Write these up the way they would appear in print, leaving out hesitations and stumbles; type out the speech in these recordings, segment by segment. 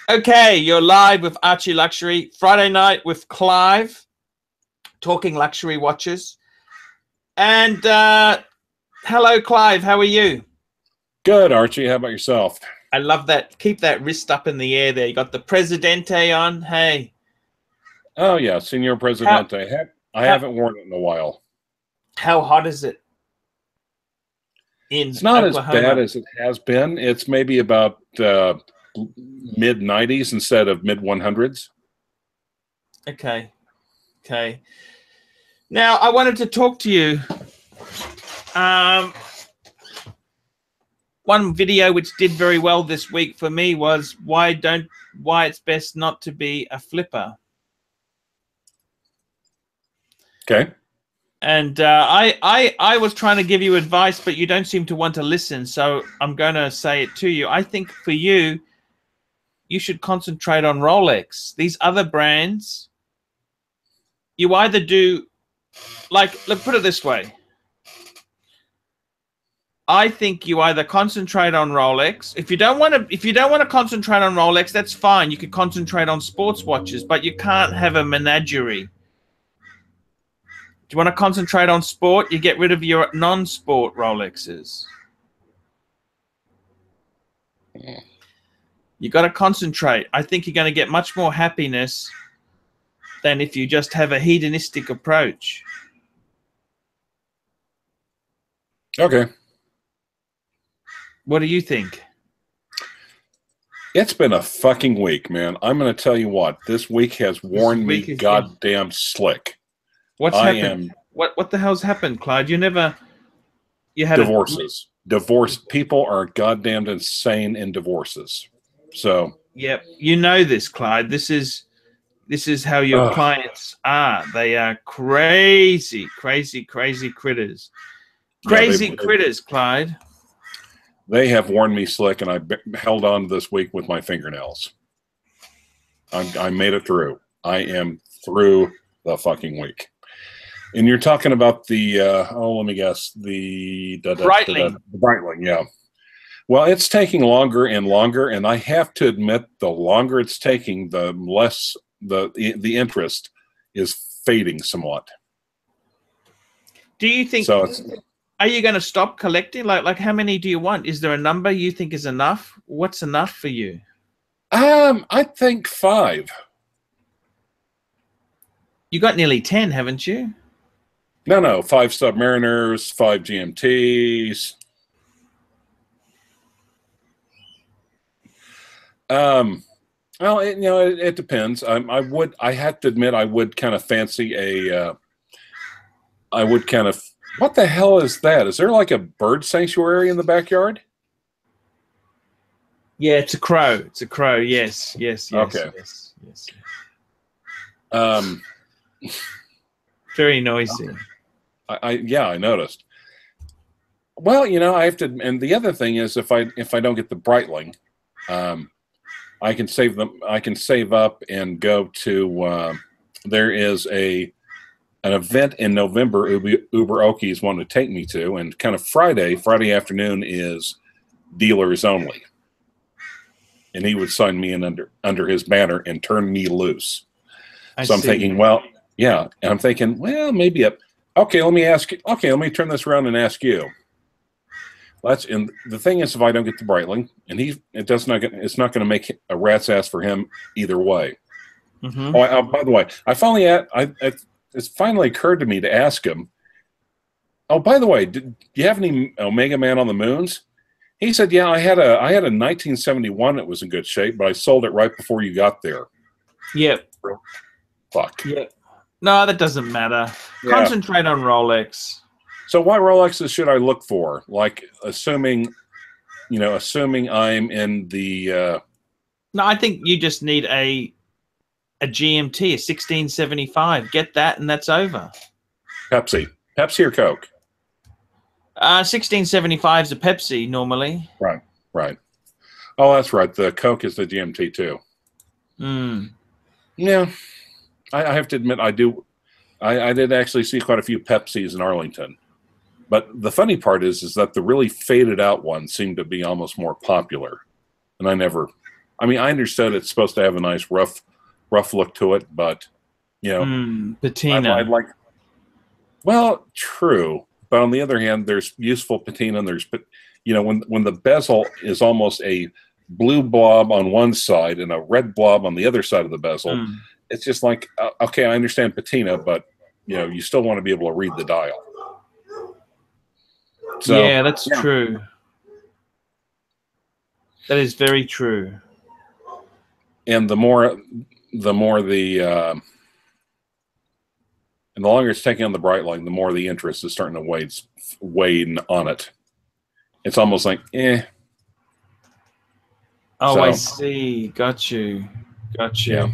Okay, you're live with ArchieLuxury. Friday night with Clive, talking luxury watches. And hello, Clive. How are you? Good, Archie. How about yourself? I love that. Keep that wrist up in the air there. You got the Presidente on. Hey. Oh yeah, Senor Presidente. I haven't worn it in a while. How hot is it in It's not Oklahoma? as bad as it has been. It's maybe about mid 90s instead of mid 100s. Okay. Okay. Now I wanted to talk to you. One video which did very well this week for me was why it's best not to be a flipper. Okay. And I was trying to give you advice, but you don't seem to want to listen. So I'm going to say it to you. I think for you, you should concentrate on Rolex. These other brands, you either do, like, look, put it this way. I think you either concentrate on Rolex. If you don't want to concentrate on Rolex, that's fine. You could concentrate on sports watches, but you can't have a menagerie. Do you want to concentrate on sport? You get rid of your non-sport Rolexes. Yeah. You got to concentrate. I think you're going to get much more happiness than if you just have a hedonistic approach. Okay. What do you think? It's been a fucking week, man. I'm going to tell you what. This week has worn me goddamn slick. What's happened? What the hell's happened, Clyde? You had divorces. Divorce people are goddamn insane in divorces. So yep, you know this, Clyde. This is how your clients are. They are crazy, crazy, crazy critters. Crazy critters, Clyde. They have worn me slick, and I held on this week with my fingernails. I made it through. I am through the fucking week. And you're talking about the, let me guess, the Breitling. The Breitling, yeah. Well, it's taking longer and longer, and I have to admit, the longer it's taking, the less the interest is fading somewhat. Do you think? So are you going to stop collecting? Like, how many do you want? Is there a number you think is enough? What's enough for you? I think 5. You got nearly 10, haven't you? No, 5 Submariners, 5 GMTs. Well, it depends. I have to admit, I would kind of fancy a. I would kind of. What the hell is that? Is there like a bird sanctuary in the backyard? Yeah, it's a crow. It's a crow. Yes. Okay. Yes. Very noisy. I noticed. Well, I have to, and the other thing is, if I don't get the Breitling, I can save them. I can save up and go to. There is an event in November. Uber Okies wanted to take me to, and kind of Friday afternoon is dealers only, and he would sign me in under his banner and turn me loose. So I'm thinking, well, yeah, and I'm thinking, well, maybe okay, let me ask you. Okay, let me turn this around and ask you. And the thing is, if I don't get the Breitling, and it's not going to make a rat's ass for him either way. Mm-hmm. Oh, by the way, it's finally occurred to me to ask him. Oh, by the way, do you have any Omega Man on the Moons? He said, yeah, I had a 1971 that was in good shape, but I sold it right before you got there. Yep. Fuck. Yep. No, that doesn't matter. Yeah. Concentrate on Rolex. So what Rolexes should I look for? Like, assuming I'm in the... No, I think you just need a GMT, a 1675. Get that, and that's over. Pepsi or Coke? 1675 is a Pepsi normally. Right. Oh, that's right. The Coke is the GMT too. Yeah, I have to admit, I did actually see quite a few Pepsis in Arlington. But the funny part is that the really faded out ones seem to be almost more popular, and I never I mean, I understood it's supposed to have a nice rough look to it, but you know, patina. I'd like. Well, true, but on the other hand, there's useful patina, and there's, you know, when the bezel is almost a blue blob on one side and a red blob on the other side of the bezel, it's just like, okay, I understand patina, but you know, you still want to be able to read the dial. So, yeah, that's true. That is very true. And the more and the longer it's taking on the Breitling, the more the interest is starting to wane on it. It's almost like, eh. Oh, so, I see. Got you. Got you. Yeah.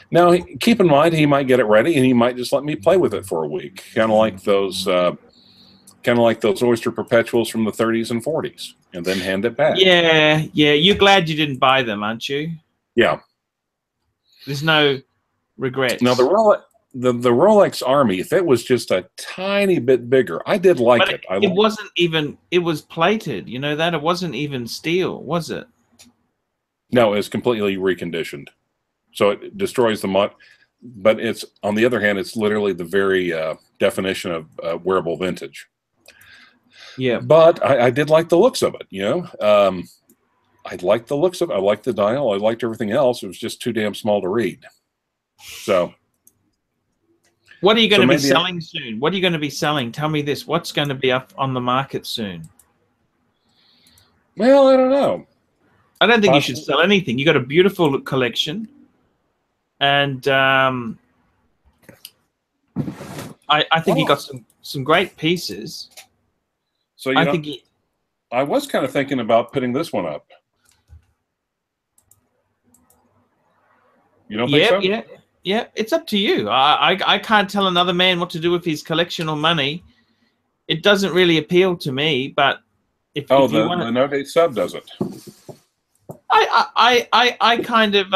Now, keep in mind, he might get it ready, and he might just let me play with it for a week, kind of like those Oyster Perpetuals from the 30s and 40s, and then hand it back. Yeah, yeah. You're glad you didn't buy them, aren't you? Yeah. There's no regrets. Now, the Rolex Army, if it was just a tiny bit bigger, I did like but it. It wasn't even. It was plated. You know that it wasn't even steel, was it? No, it's completely reconditioned, so it destroys the mud. But it's, on the other hand, it's literally the very definition of wearable vintage. Yeah. But I did like the looks of it. You know, I liked the looks of it. I liked the dial. I liked everything else. It was just too damn small to read. So. What are you going to be selling soon? What are you going to be selling? Tell me this. What's going to be up on the market soon? Well, I don't know. I don't think you should sell anything. You got a beautiful collection, and I think you got some great pieces. So I was kind of thinking about putting this one up. You don't think so? Yeah. Yeah, it's up to you. I can't tell another man what to do with his collection or money. It doesn't really appeal to me, but if you want the no date sub doesn't. I kind of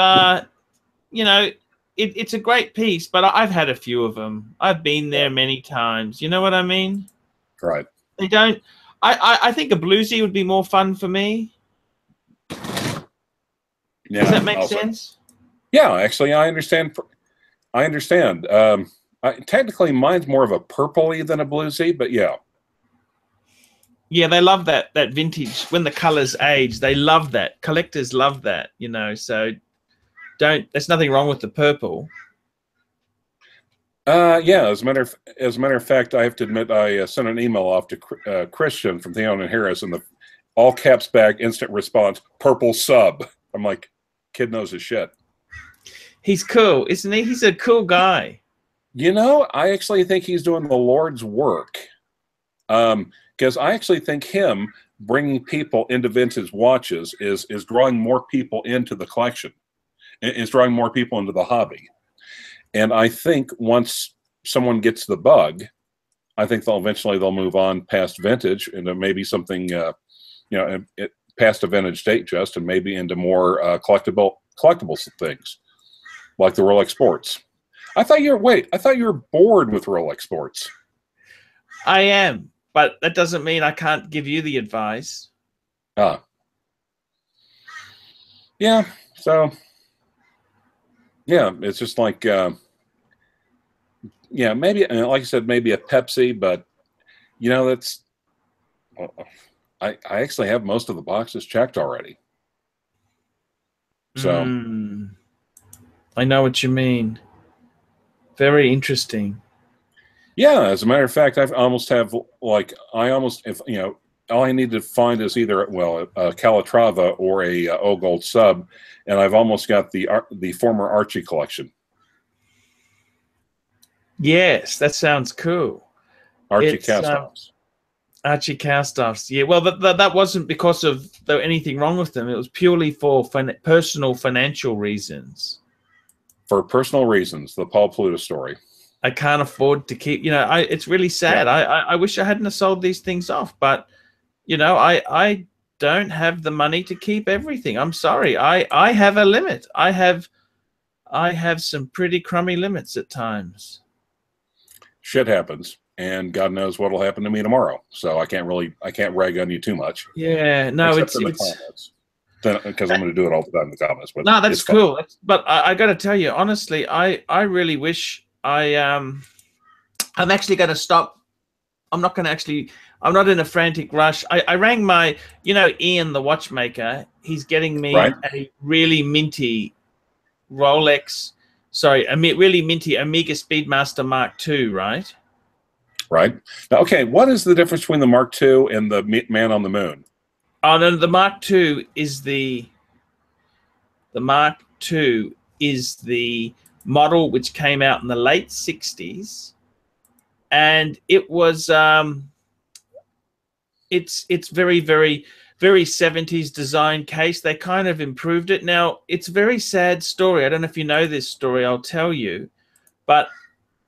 you know, it's a great piece, but I've had a few of them. I've been there many times. You know what I mean? Right. They don't. I think a bluesy would be more fun for me. Yeah. Does that make sense? Yeah, actually, I understand. Technically, mine's more of a purpley than a bluesy, but yeah. Yeah, they love that vintage when the colors age. They love that. Collectors love that, you know. So there's nothing wrong with the purple. Yeah. As a matter of fact, I have to admit, I sent an email off to Christian from Theon and Harris, and the all caps back instant response, purple sub. I'm like, kid knows his shit. He's cool, isn't he? He's a cool guy. You know, I actually think he's doing the Lord's work. Because I actually think him bringing people into vintage watches is drawing more people into the collection. Is drawing more people into the hobby. And I think once someone gets the bug, I think they'll move on past vintage into maybe something, you know, past a vintage date just, and maybe into more collectible things. Like the Rolex Sports. I thought you were bored with Rolex Sports. I am, but that doesn't mean I can't give you the advice. Yeah. So, yeah, it's just like, yeah, maybe, like I said, maybe a Pepsi, but you know, that's. I actually have most of the boxes checked already. So. I know what you mean. Very interesting. Yeah, as a matter of fact, if you know, all I need to find is either a Calatrava or a old gold sub, and I've almost got the former Archie collection. Yes, that sounds cool. Archie cast-offs. Archie cast-offs. Yeah, well, that wasn't because of anything wrong with them. It was purely for personal financial reasons. For personal reasons, the Paul Pluta story. I can't afford to keep, you know, it's really sad. Yeah. I wish I hadn't sold these things off, but, you know, I don't have the money to keep everything. I'm sorry. I have a limit. I have some pretty crummy limits at times. Shit happens, and God knows what'll happen to me tomorrow. So I can't rag on you too much. Yeah, no, it's because I'm going to do it all the time in the comments. But no, that's cool. But I got to tell you, honestly, I really wish I'm actually going to stop. I'm not going to actually. I'm not in a frantic rush. I rang my, Ian, the watchmaker. He's getting me a really minty Rolex. Sorry, a really minty Omega Speedmaster Mark II, right? Right. Now, okay, what is the difference between the Mark II and the Man on the Moon? Oh no, the Mark II is the Mark II is the model which came out in the late 60s, and it was it's very, very, very 70s design case. They kind of improved it. Now, it's a very sad story. I don't know if you know this story. I'll tell you. But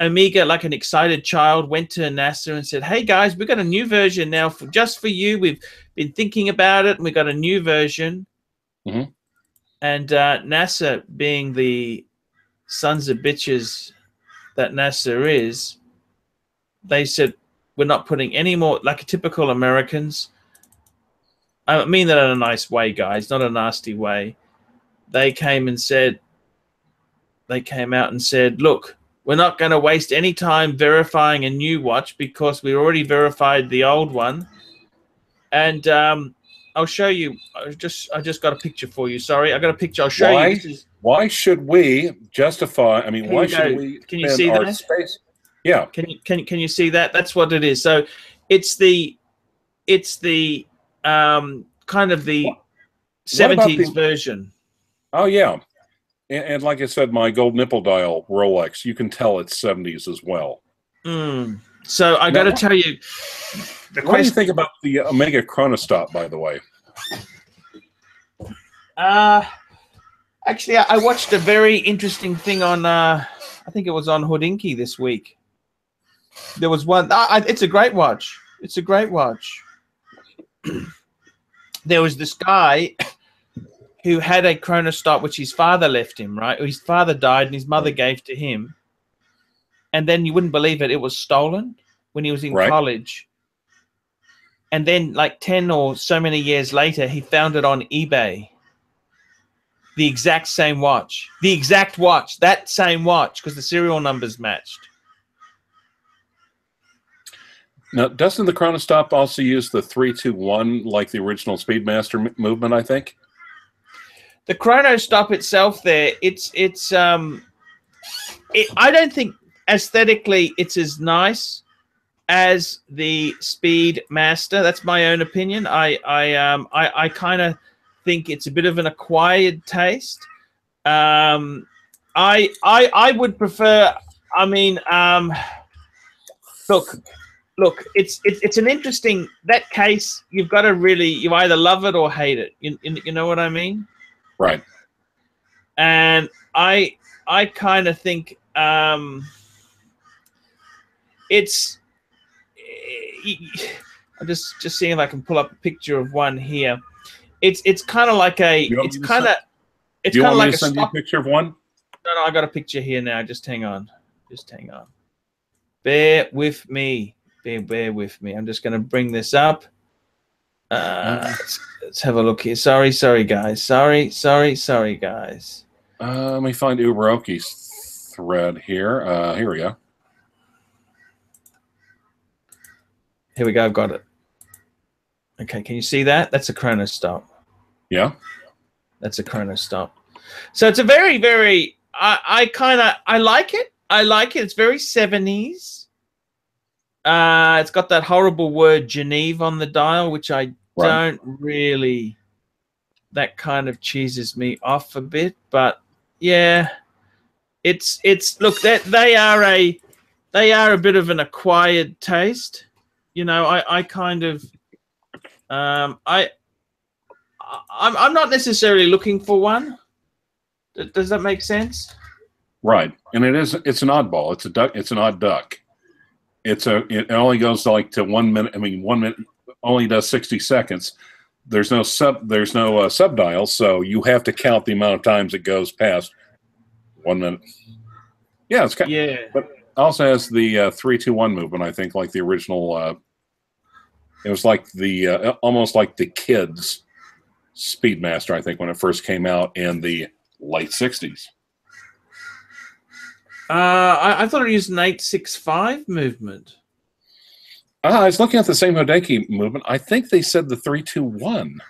Omega, like an excited child, went to NASA and said, hey, guys, we've got a new version now just for you. We've been thinking about it, and we got a new version. Mm-hmm. And NASA, being the sons of bitches that NASA is, they said, we're not putting any more, like a typical Americans. I mean that in a nice way, guys, not a nasty way. They came out and said, look, we're not going to waste any time verifying a new watch because we already verified the old one. And I'll show you. I just got a picture for you. Sorry, I got a picture. I'll show you. Why should we justify? I mean, why should we? Can you see that? Space? Yeah. Can you see that? That's what it is. So it's the kind of the 70s version. Oh yeah. And like I said, my gold nipple dial Rolex, you can tell it's 70s as well. So I got to tell you, what do you think about the Omega Chronostop, by the way? Actually, I watched a very interesting thing on, I think it was on Houdinki this week. There was one. It's a great watch. It's a great watch. There was this guy who had a Chronostop which his father left him, right? His father died and his mother gave to him. And then you wouldn't believe it, it was stolen when he was in college. And then like 10 or so many years later, he found it on eBay. The exact same watch. The exact watch. That same watch, because the serial numbers matched. Now, doesn't the Chronostop also use the 3-2-1 like the original Speedmaster movement, I think? The Chronostop itself there, I don't think aesthetically it's as nice as the Speedmaster. That's my own opinion. I kind of think it's a bit of an acquired taste. I would prefer, I mean, look, it's an interesting, that case, you've got to really, you either love it or hate it. You know what I mean? Right. And I kind of think it's, I'm just seeing if I can pull up a picture of one here. It's kind of like a, it's kind of like a send you a picture of one? No, I got a picture here now. Just hang on. Bear with me. Bear with me. I'm just going to bring this up. Let's have a look here. Sorry, guys. Sorry, guys. Let me find Uberoki's thread here. Here we go. Here we go. I've got it. Okay, can you see that? That's a Chronostop. Yeah. That's a Chronostop. So it's a very, very, I like it. It's very 70s. It's got that horrible word Geneve on the dial, which I don't really, that kind of cheeses me off a bit. But yeah, it's look, that they are a bit of an acquired taste. You know, I kind of, I'm not necessarily looking for one. Does that make sense? Right, and it's an oddball. It's a duck. It's an odd duck. It only goes like to 1 minute. I mean, 1 minute only does 60 seconds. There's no sub dial, so you have to count the amount of times it goes past 1 minute. Yeah, it's kind of, yeah. But it also has the 3-2-1 movement. I think like the original. It was like the almost like the Kids Speedmaster, I think, when it first came out in the late 60s. I thought it used an 865 movement. I was looking at the same Hodinkee movement. I think they said the 321.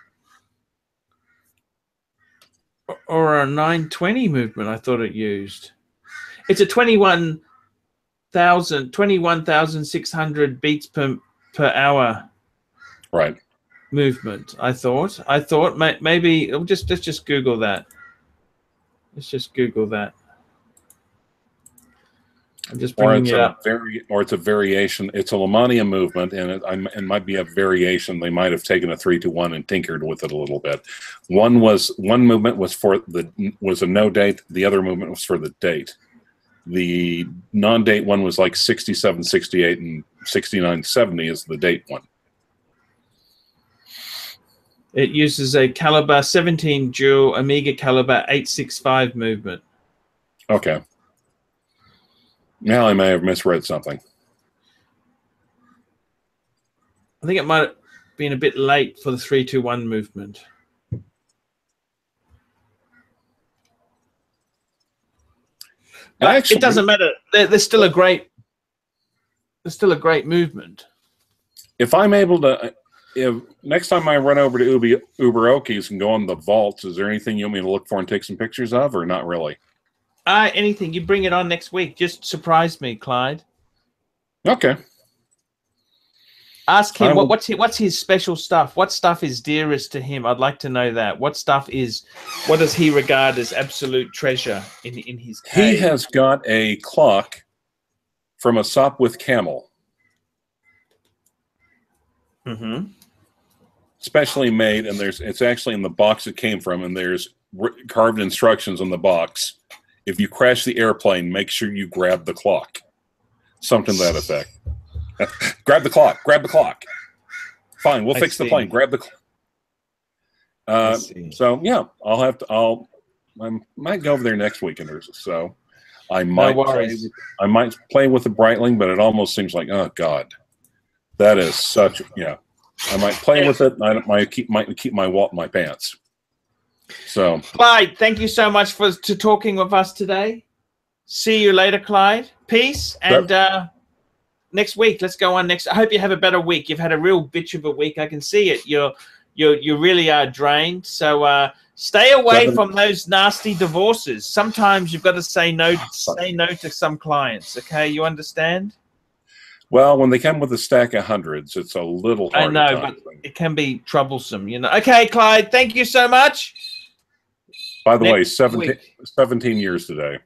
Or a 920 movement, I thought it used. It's a 21,600 beats per hour. Right. Movement. I thought maybe let's just Google that. Let's just Google that. I'm just bringing it up. Or it's a variation. It's a Lemania movement, and it might be a variation. They might have taken a 3-1 and tinkered with it a little bit. One movement was a no date. The other movement was for the date. The non-date one was like 67, 68, and 69, 70 is the date one. It uses a caliber 17 jewel Omega caliber 865 movement. Okay. Now I may have misread something. I think it might have been a bit late for the 3-2-1 movement. But actually, it doesn't matter. There's still a great movement. If I'm able to, if next time I run over to Uber-Okies and go on the vaults, is there anything you want me to look for and take some pictures of, or not really? Anything. You bring it on next week. Just surprise me, Clyde. Okay. Ask him what's his special stuff. What stuff is dearest to him? I'd like to know that. What does he regard as absolute treasure in his cave? He has got a clock from a Sopwith camel. Mm-hmm. Specially made, and it's actually in the box it came from, and there's carved instructions on the box. If you crash the airplane, make sure you grab the clock. Something to that effect. Grab the clock. Grab the clock. Fine, we'll fix the plane. Grab the clock. So yeah, I might go over there next weekend or so. I might play with the Breitling, but it almost seems like, oh God, that is such, yeah. I might play with it. I might keep my pants. So, Clyde, thank you so much for talking with us today. See you later, Clyde. Peace, and next week, let's go on next. I hope you have a better week. You've had a real bitch of a week. I can see it. You really are drained. So stay away from those nasty divorces. Sometimes you've got to say no to some clients. Okay, you understand? Well, when they come with a stack of hundreds, it's a little hard. I know, but it can be troublesome, you know. Okay, Clyde, thank you so much. By the way, 17 years today.